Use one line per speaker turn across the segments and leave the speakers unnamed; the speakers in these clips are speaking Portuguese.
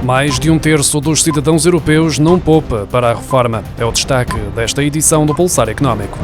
Mais de um terço dos cidadãos europeus não poupa para a reforma. É o destaque desta edição do Pulsar Económico.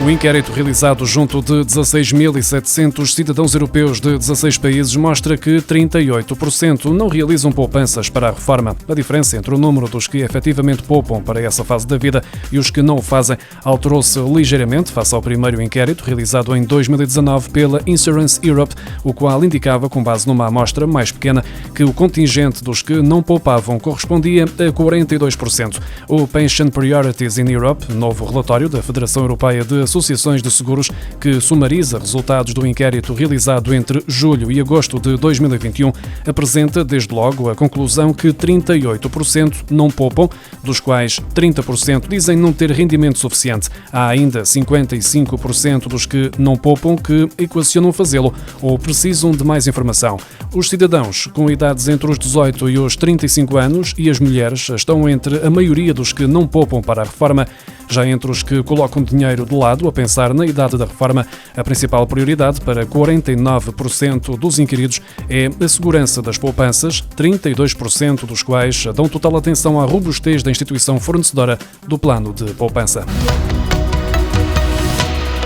O inquérito realizado junto de 16.700 cidadãos europeus de 16 países mostra que 38% não realizam poupanças para a reforma. A diferença entre o número dos que efetivamente poupam para essa fase da vida e os que não o fazem alterou-se ligeiramente face ao primeiro inquérito realizado em 2019 pela Insurance Europe, o qual indicava, com base numa amostra mais pequena, que o contingente dos que não poupavam correspondia a 42%. O Pension Priorities in Europe, novo relatório da Federação Europeia de Associações de Seguros, que sumariza resultados do inquérito realizado entre julho e agosto de 2021, apresenta, desde logo, a conclusão que 38% não poupam, dos quais 30% dizem não ter rendimento suficiente. Há ainda 55% dos que não poupam que equacionam fazê-lo ou precisam de mais informação. Os cidadãos com idades entre os 18 e os 35 anos e as mulheres estão entre a maioria dos que não poupam para a reforma. Já entre os que colocam dinheiro de lado a pensar na idade da reforma, a principal prioridade para 49% dos inquiridos é a segurança das poupanças, 32% dos quais dão total atenção à robustez da instituição fornecedora do plano de poupança.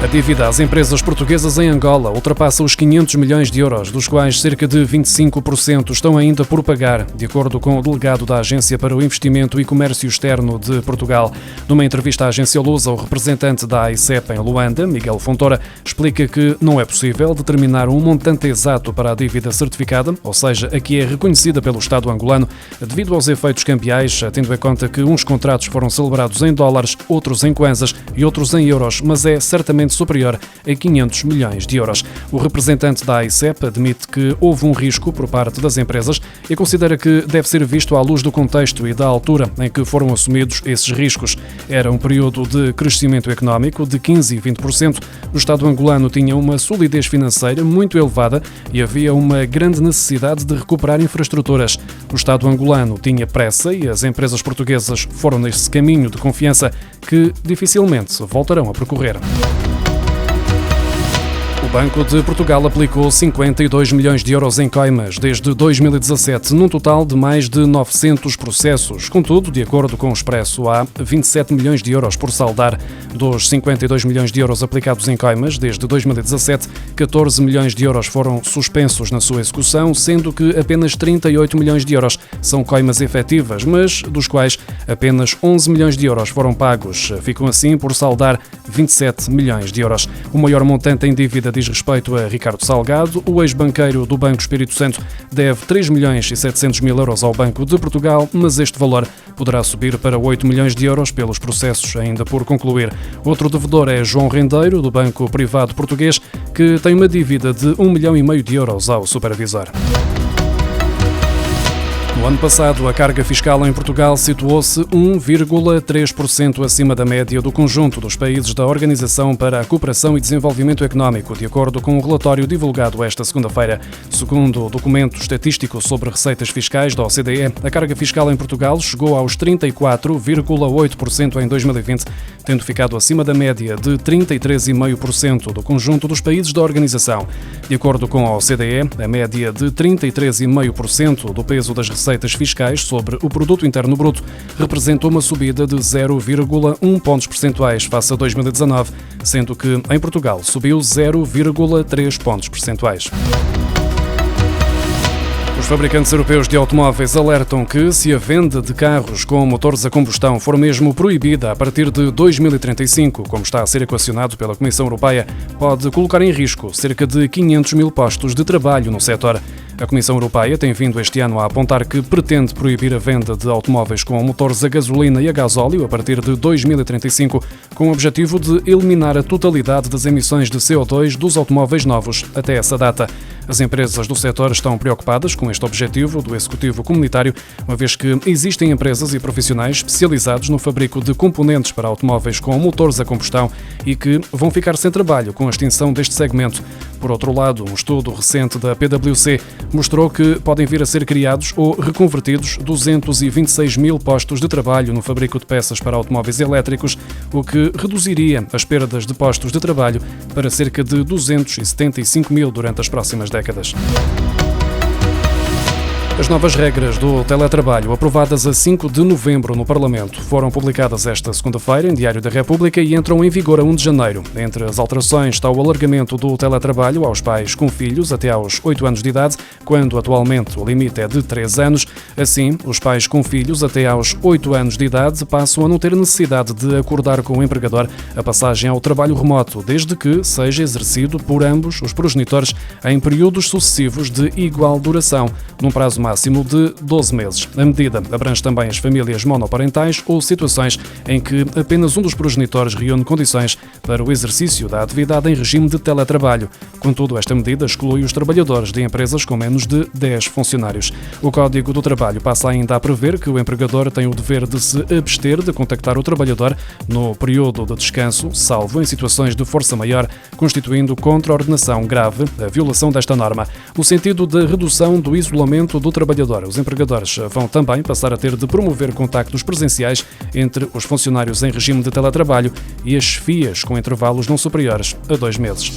A dívida às empresas portuguesas em Angola ultrapassa os 500 milhões de euros, dos quais cerca de 25% estão ainda por pagar, de acordo com o delegado da Agência para o Investimento e Comércio Externo de Portugal. Numa entrevista à agência lusa, o representante da AICEP em Luanda, Miguel Fontoura, explica que não é possível determinar um montante exato para a dívida certificada, ou seja, a que é reconhecida pelo Estado angolano, devido aos efeitos cambiais, tendo em conta que uns contratos foram celebrados em dólares, outros em kwanzas e outros em euros, mas é certamente superior a 500 milhões de euros. O representante da AICEP admite que houve um risco por parte das empresas e considera que deve ser visto à luz do contexto e da altura em que foram assumidos esses riscos. Era um período de crescimento económico de 15% e 20%. O Estado angolano tinha uma solidez financeira muito elevada e havia uma grande necessidade de recuperar infraestruturas. O Estado angolano tinha pressa e as empresas portuguesas foram nesse caminho de confiança que dificilmente voltarão a percorrer. O Banco de Portugal aplicou 52 milhões de euros em coimas desde 2017, num total de mais de 900 processos. Contudo, de acordo com o Expresso, há 27 milhões de euros por saldar. Dos 52 milhões de euros aplicados em coimas desde 2017, 14 milhões de euros foram suspensos na sua execução, sendo que apenas 38 milhões de euros são coimas efetivas, mas dos quais apenas 11 milhões de euros foram pagos. Ficam assim por saldar 27 milhões de euros. O maior montante em dívida diz respeito a Ricardo Salgado. O ex-banqueiro do Banco Espírito Santo deve 3 milhões e 700 mil euros ao Banco de Portugal, mas este valor poderá subir para 8 milhões de euros pelos processos ainda por concluir. Outro devedor é João Rendeiro, do Banco Privado Português, que tem uma dívida de 1,5 milhão de euros ao supervisor. No ano passado, a carga fiscal em Portugal situou-se 1,3% acima da média do conjunto dos países da Organização para a Cooperação e Desenvolvimento Económico, de acordo com um relatório divulgado esta segunda-feira. Segundo o documento estatístico sobre receitas fiscais da OCDE, a carga fiscal em Portugal chegou aos 34,8% em 2020, tendo ficado acima da média de 33,5% do conjunto dos países da organização. De acordo com a OCDE, a média de 33,5% do peso das receitas fiscais sobre o Produto Interno Bruto representou uma subida de 0,1 pontos percentuais face a 2019, sendo que em Portugal subiu 0,3 pontos percentuais. Os fabricantes europeus de automóveis alertam que, se a venda de carros com motores a combustão for mesmo proibida a partir de 2035, como está a ser equacionado pela Comissão Europeia, pode colocar em risco cerca de 500 mil postos de trabalho no setor. A Comissão Europeia tem vindo este ano a apontar que pretende proibir a venda de automóveis com motores a gasolina e a gasóleo a partir de 2035, com o objetivo de eliminar a totalidade das emissões de CO2 dos automóveis novos até essa data. As empresas do setor estão preocupadas com este objetivo do Executivo Comunitário, uma vez que existem empresas e profissionais especializados no fabrico de componentes para automóveis com motores a combustão e que vão ficar sem trabalho com a extinção deste segmento. Por outro lado, um estudo recente da PwC mostrou que podem vir a ser criados ou reconvertidos 226 mil postos de trabalho no fabrico de peças para automóveis elétricos, o que reduziria as perdas de postos de trabalho para cerca de 275 mil durante as próximas décadas. As novas regras do teletrabalho, aprovadas a 5 de novembro no Parlamento, foram publicadas esta segunda-feira em Diário da República e entram em vigor a 1 de janeiro. Entre as alterações está o alargamento do teletrabalho aos pais com filhos até aos 8 anos de idade, quando atualmente o limite é de 3 anos. Assim, os pais com filhos até aos 8 anos de idade passam a não ter necessidade de acordar com o empregador a passagem ao trabalho remoto, desde que seja exercido por ambos os progenitores em períodos sucessivos de igual duração, num prazo máximo de 12 meses. A medida abrange também as famílias monoparentais ou situações em que apenas um dos progenitores reúne condições para o exercício da atividade em regime de teletrabalho. Contudo, esta medida exclui os trabalhadores de empresas com menos de 10 funcionários. O Código do Trabalho passa ainda a prever que o empregador tem o dever de se abster de contactar o trabalhador no período de descanso, salvo em situações de força maior, constituindo contraordenação grave a violação desta norma. No sentido da redução do isolamento do trabalhador, os empregadores vão também passar a ter de promover contactos presenciais entre os funcionários em regime de teletrabalho e as chefias com intervalos não superiores a 2 meses.